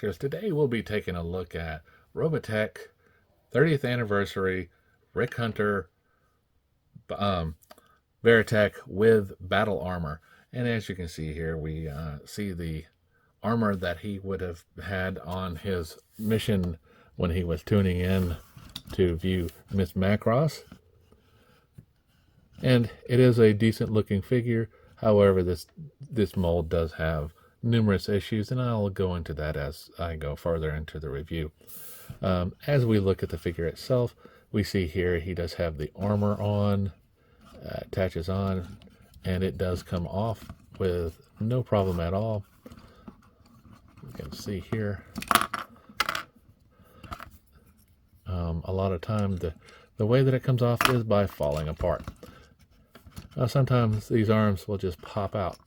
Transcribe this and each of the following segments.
collectors. Today we'll be taking a look at Robotech 30th anniversary Rick Hunter um, Veritech with battle armor. And as you can see here, we see the armor that he would have had on his mission when he was tuning in to view Miss Macross. And it is a decent looking figure. However, this mold does have numerous issues, and I'll go into that as I go further into the review. As we look at the figure itself, we see here he does have the armor on, attaches on, and it does come off with no problem at all. You can see here, a lot of time the way that it comes off is by falling apart. Sometimes these arms will just pop out.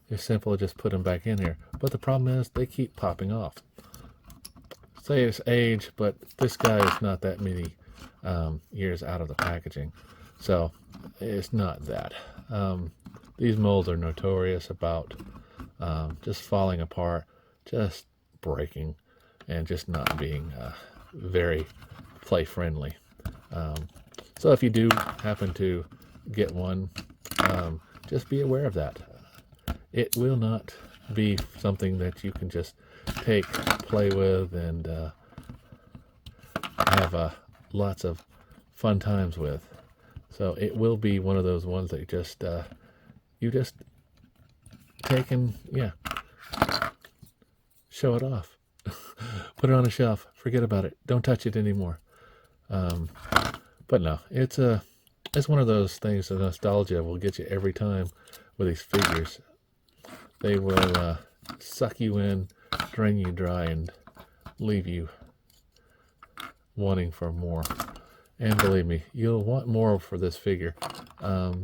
It's simple to just put them back in here. But the problem is they keep popping off. Say it's age, but this guy is not that many years out of the packaging. So it's not that. These molds are notorious about just falling apart, just breaking, and just not being very play friendly. So if you do happen to get one, just be aware of that. It will not be something that you can just take, play with, and have lots of fun times with. So it will be one of those ones that you just take and show it off. Put it on a shelf. Forget about it. Don't touch it anymore. But no, it's one of those things. The nostalgia will get you every time with these figures. They will suck you in, drain you dry, and leave you wanting for more. And believe me, you'll want more for this figure.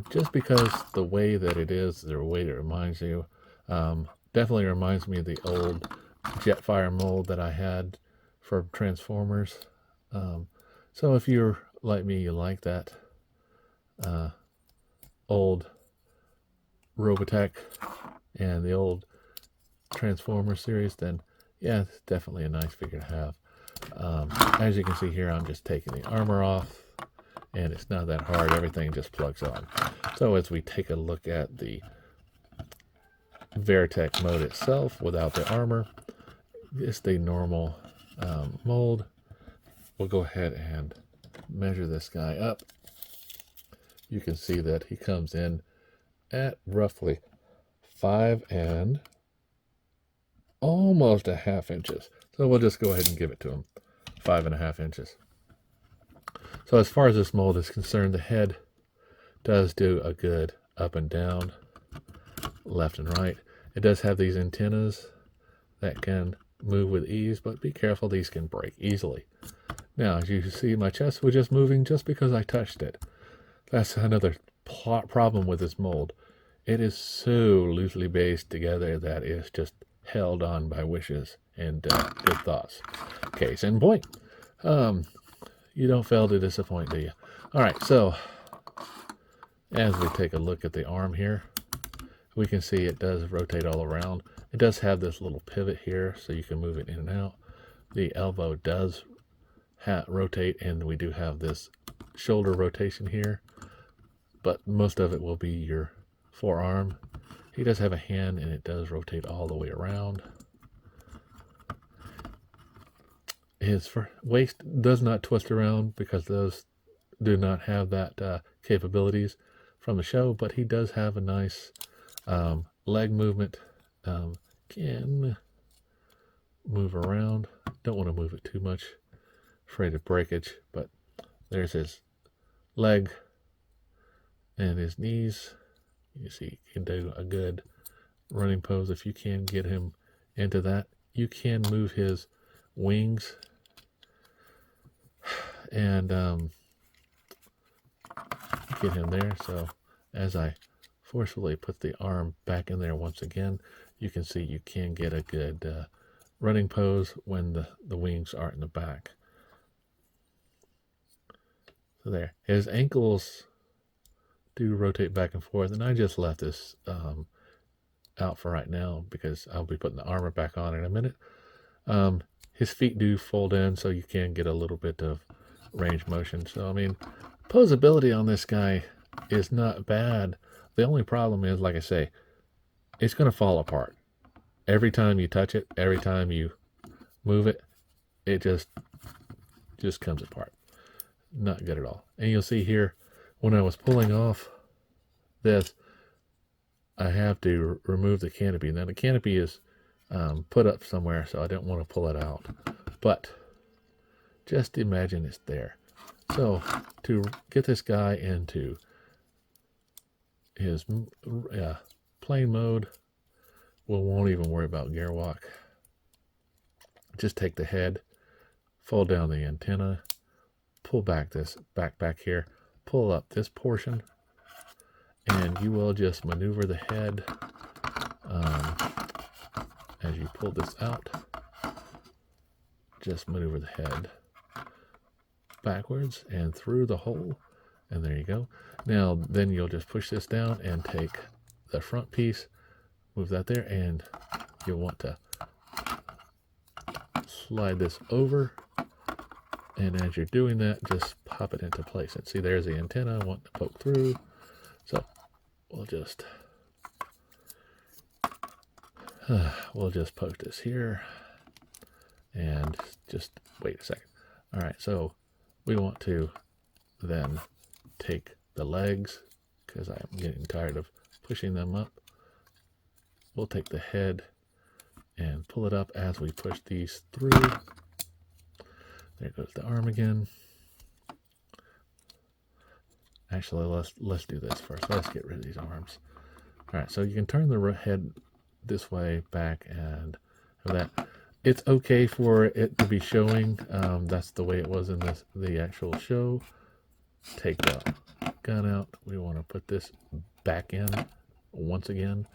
Just because the way that it is, the way it reminds you, definitely reminds me of the old Jetfire mold that I had for Transformers. So if you're like me, you like that old Robotech and the old Transformer series, then yeah, it's definitely a nice figure to have. As you can see here, I'm just taking the armor off, and it's not that hard. Everything just plugs on. So as we take a look at the Veritech mode itself without the armor, it's the normal mold. We'll go ahead and measure this guy up. You can see that he comes in at roughly 5 and almost a half inches. So we'll just go ahead and give it to him, 5.5 inches. So as far as this mold is concerned, the head does do a good up and down, left and right. It does have these antennas that can move with ease, but be careful, these can break easily. Now, as you see, my chest was just moving just because I touched it. That's another problem with this mold. It is so loosely based together that it's just held on by wishes and good thoughts. Case in point. You don't fail to disappoint, do you? All right, so as we take a look at the arm here, we can see it does rotate all around. It does have this little pivot here, so you can move it in and out. The elbow does rotate, and we do have this shoulder rotation here, but most of it will be your forearm. He does have a hand, and it does rotate all the way around. His waist does not twist around because those do not have that capabilities from the show, but he does have a nice leg movement. Can move around. Don't want to move it too much, afraid of breakage, but there's his leg and his knees. You see, he can do a good running pose if you can get him into that. You can move his wings and get him there. So as I forcefully put the arm back in there once again, you can see you can get a good running pose when the wings are in the back. So there, his ankles do rotate back and forth, and I just left this out for right now because I'll be putting the armor back on in a minute. His feet do fold in, so you can get a little bit of range motion. So, I mean, posability on this guy is not bad. The only problem is, like I say, it's going to fall apart. Every time you touch it, every time you move it, it just comes apart. Not good at all. And you'll see here, when I was pulling off this, I have to remove the canopy. Now the canopy is put up somewhere, so I don't want to pull it out. But just imagine it's there. So to get this guy into his plane mode, we won't even worry about gear walk. Just take the head, fold down the antenna, pull back this back here, pull up this portion, and you will just maneuver the head as you pull this out. Just maneuver the head backwards and through the hole, and there you go. Now then you'll just push this down and take the front piece, move that there, and you'll want to slide this over, and as you're doing that, just pop it into place. And see, there's the antenna I want to poke through. So we'll just poke this here, and just wait a second. All right, so we want to then take the legs, because I'm getting tired of pushing them up. We'll take the head and pull it up as we push these through. There goes the arm again. Actually, let's do this first. Let's get rid of these arms. All right, so you can turn the head this way, back, and that. It's okay for it to be showing. That's the way it was in the actual show. Take the gun out. We want to put this back in once again.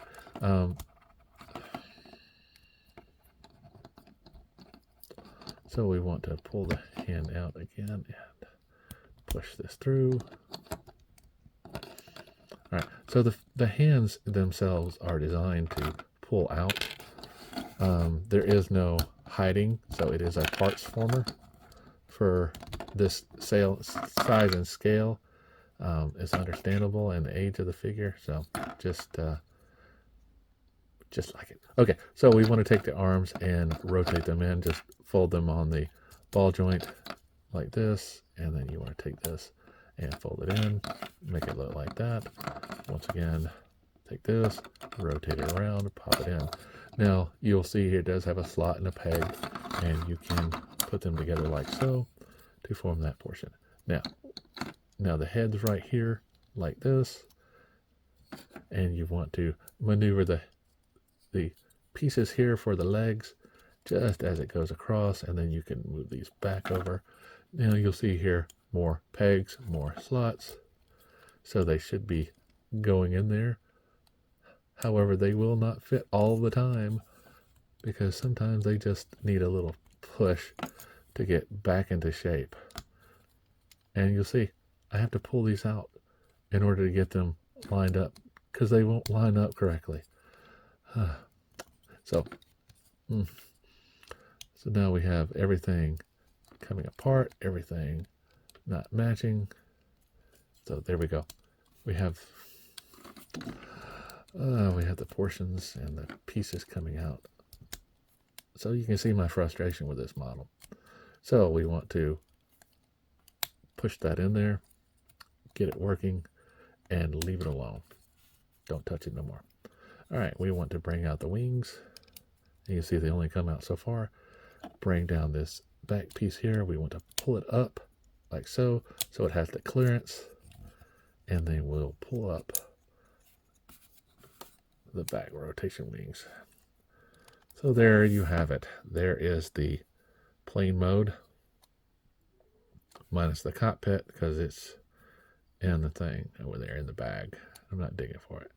So we want to pull the hand out again and push this through. All right, so the hands themselves are designed to pull out. There is no hiding, so it is a parts former for this size and scale. It's understandable, and the age of the figure, so just like it. Okay, so we want to take the arms and rotate them in. Just fold them on the ball joint like this, and then you want to take this and fold it in, make it look like that. Once again, take this, rotate it around, pop it in. Now you'll see here it does have a slot and a peg, and you can put them together like so to form that portion. Now the head's right here like this, and you want to maneuver the pieces here for the legs just as it goes across, and then you can move these back over. Now you'll see here more pegs, more slots, so they should be going in there. However, they will not fit all the time, because sometimes they just need a little push to get back into shape. And you'll see I have to pull these out in order to get them lined up, because they won't line up correctly. So now we have everything coming apart, everything not matching. So there we go. We have the portions and the pieces coming out. So you can see my frustration with this model. So we want to push that in there, get it working, and leave it alone. Don't touch it no more. All right, we want to bring out the wings. And you see they only come out so far. Bring down this back piece here. We want to pull it up like so it has the clearance. And then we'll pull up the back rotation wings. So there you have it. There is the plane mode, minus the cockpit, because it's in the thing over there in the bag. I'm not digging for it.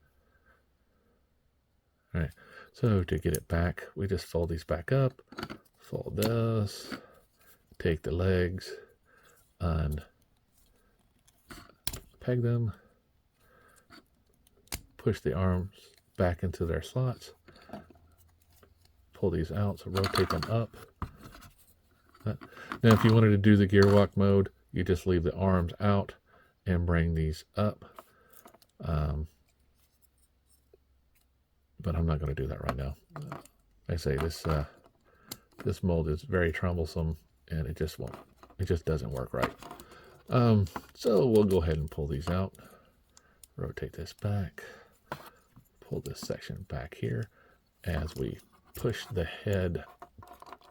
All right, so to get it back, we just fold these back up, fold this, take the legs, and peg them, push the arms back into their slots, pull these out, so rotate them up. Now if you wanted to do the gear walk mode, you just leave the arms out and bring these up. But I'm not going to do that right now. Like I say, this mold is very troublesome, and it just doesn't work right. So we'll go ahead and pull these out. Rotate this back. Pull this section back here as we push the head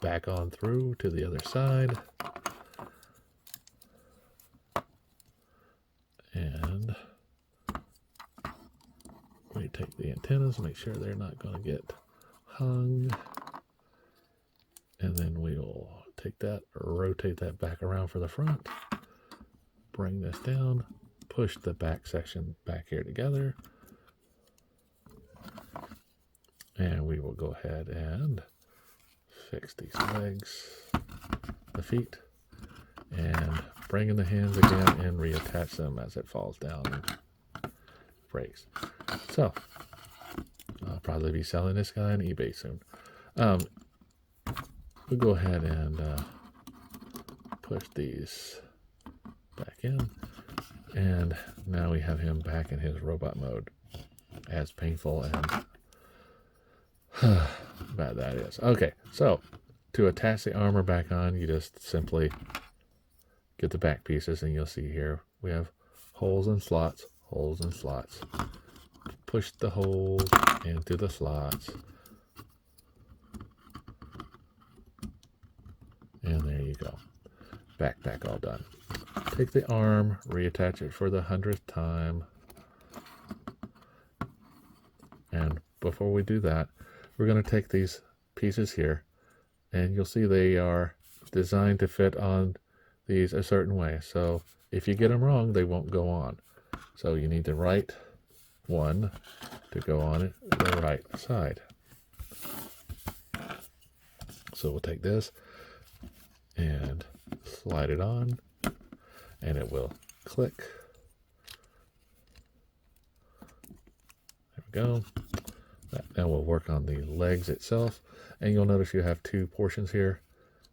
back on through to the other side. And we take the antennas, make sure they're not going to get hung. And then we'll take that, rotate that back around for the front. Bring this down, push the back section back here together. And we will go ahead and fix these legs, the feet, and bring in the hands again and reattach them as it falls down and breaks. So, I'll probably be selling this guy on eBay soon. We'll go ahead and push these back in, and now we have him back in his robot mode. As painful and bad that is. Okay, so to attach the armor back on, you just simply get the back pieces, and you'll see here we have holes and slots, holes and slots. Push the holes into the slots, and there you go. Backpack all done. Take the arm, reattach it for the 100th time. And before we do that, we're going to take these pieces here, and you'll see they are designed to fit on these a certain way. So if you get them wrong, they won't go on. So you need the right one to go on it, the right side. So we'll take this and slide it on, and it will click. There we go. Now we'll work on the legs itself, and you'll notice you have two portions here,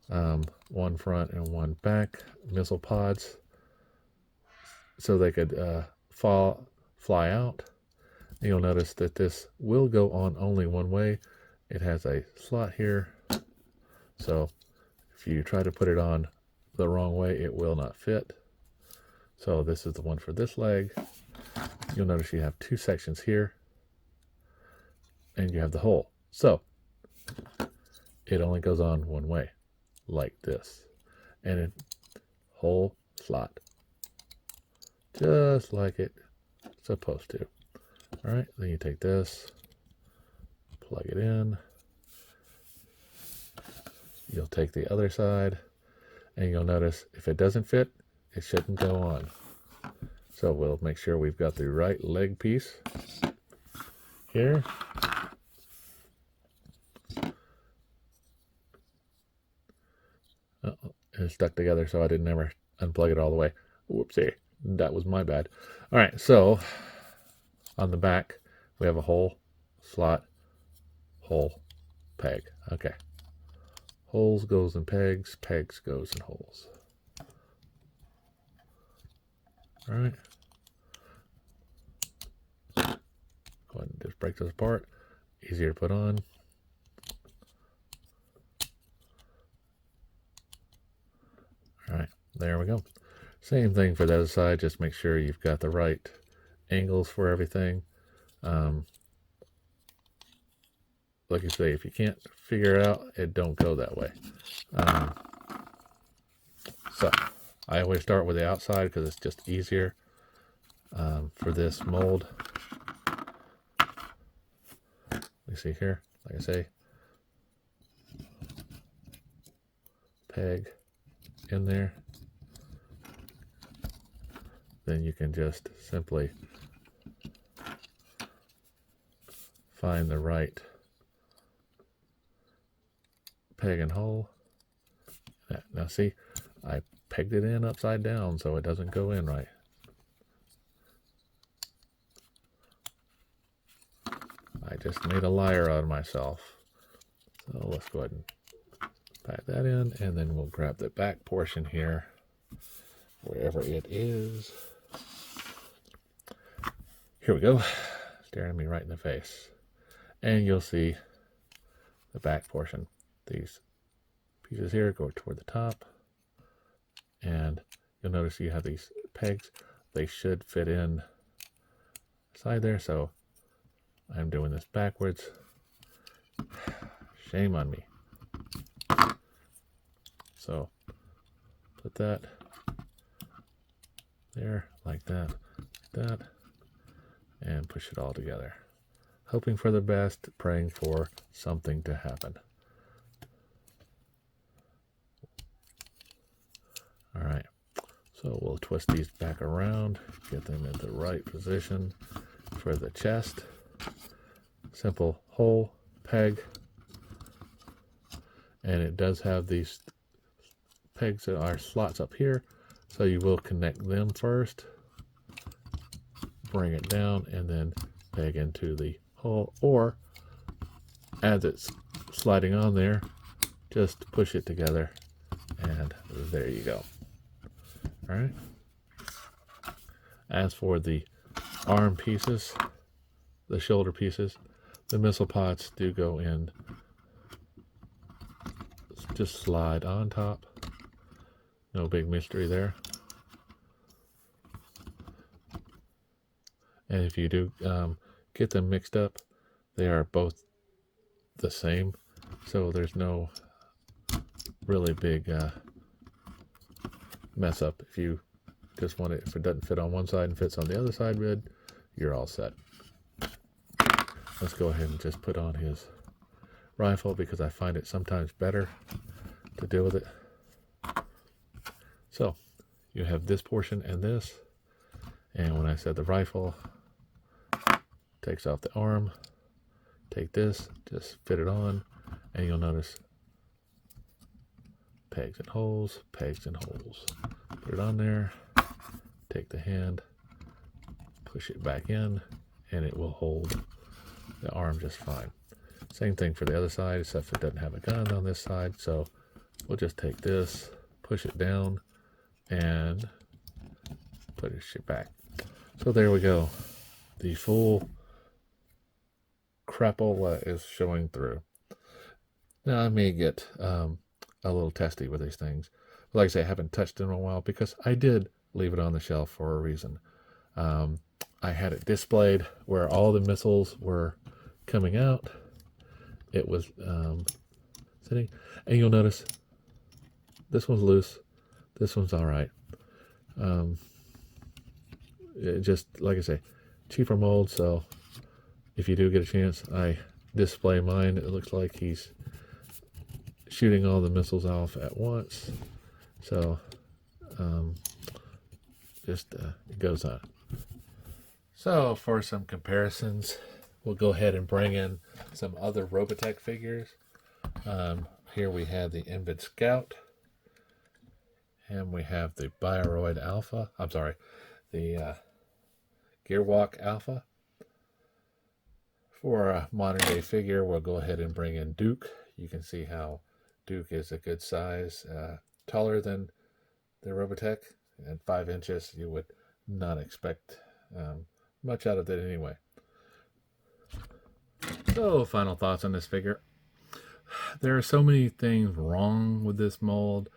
one front and one back, missile pods, so they could fly out. And you'll notice that this will go on only one way. It has a slot here, so if you try to put it on the wrong way, it will not fit. So this is the one for this leg. You'll notice you have two sections here, and you have the hole. So it only goes on one way, like this. And it hole, slot, just like it's supposed to. All right, then you take this, plug it in. You'll take the other side, and you'll notice if it doesn't fit, it shouldn't go on. So we'll make sure we've got the right leg piece here. It's stuck together, so I didn't ever unplug it all the way. Whoopsie, that was my bad. All right, so on the back, we have a hole, slot, hole, peg. Okay. Holes goes in pegs, pegs goes in holes. All right. Go ahead and just break those apart. Easier to put on. All right, there we go. Same thing for the other side. Just make sure you've got the right angles for everything. Like you say, if you can't figure it out, it don't go that way. So I always start with the outside because it's just easier for this mold. You see here, like I say, peg in there. Then you can just simply find the right peg and hole. Now see, I pegged it in upside down so it doesn't go in right. I just made a liar out of myself. So let's go ahead and pack that in, and then we'll grab the back portion here, wherever it is. Here we go, staring me right in the face. And you'll see the back portion. These pieces here go toward the top, and you'll notice you have these pegs. They should fit in side there, so I'm doing this backwards. Shame on me. So put that there, like that, and push it all together. Hoping for the best, praying for something to happen. All right, so we'll twist these back around, get them in the right position for the chest. Simple hole, peg, and it does have these pegs that are slots up here, so you will connect them first, bring it down, and then peg into the hole, or as it's sliding on there, just push it together, and there you go. All right. As for the arm pieces, the shoulder pieces, the missile pods do go in, just slide on top. No big mystery there. And if you do get them mixed up, they are both the same, so there's no really big mess up. If you just want it, if it doesn't fit on one side and fits on the other side good, you're all set. Let's go ahead and just put on his rifle, because I find it sometimes better to deal with it. So you have this portion and this, and when I said the rifle takes off the arm, take this, just fit it on, and you'll notice pegs and holes, pegs and holes. Put it on there, take the hand, push it back in, and it will hold the arm just fine. Same thing for the other side, except it doesn't have a gun on this side, so we'll just take this, push it down, and put it back. So there we go. The full crapola is showing through. Now I may get a little testy with these things. But like I say, I haven't touched it in a while because I did leave it on the shelf for a reason. I had it displayed where all the missiles were coming out. It was sitting, and you'll notice this one's loose, this one's all right. It just, like I say, cheaper mold, so if you do get a chance, I display mine. It looks like he's shooting all the missiles off at once, so it goes on. So for some comparisons, we'll go ahead and bring in some other Robotech figures. Here we have the Invid Scout, and we have the Bioroid Alpha. I'm sorry, the Gearwalk Alpha. For a modern day figure, we'll go ahead and bring in Duke. You can see how Duke is a good size, taller than the Robotech, and 5 inches. You would not expect much out of it anyway. So, final thoughts on this figure. There are so many things wrong with this mold.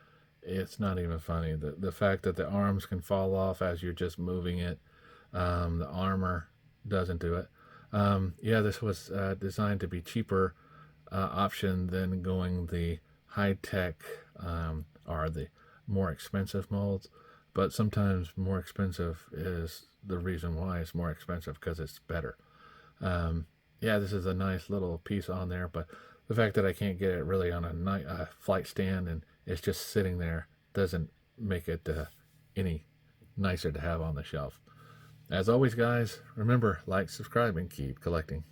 It's not even funny. The fact that the arms can fall off as you're just moving it. The armor doesn't do it. Yeah, this was designed to be cheaper option than going the high-tech or the more expensive molds. But sometimes more expensive is the reason why it's more expensive, because it's better. Yeah, this is a nice little piece on there, but the fact that I can't get it really on a flight stand and it's just sitting there doesn't make it any nicer to have on the shelf. As always, guys, remember, like, subscribe, and keep collecting.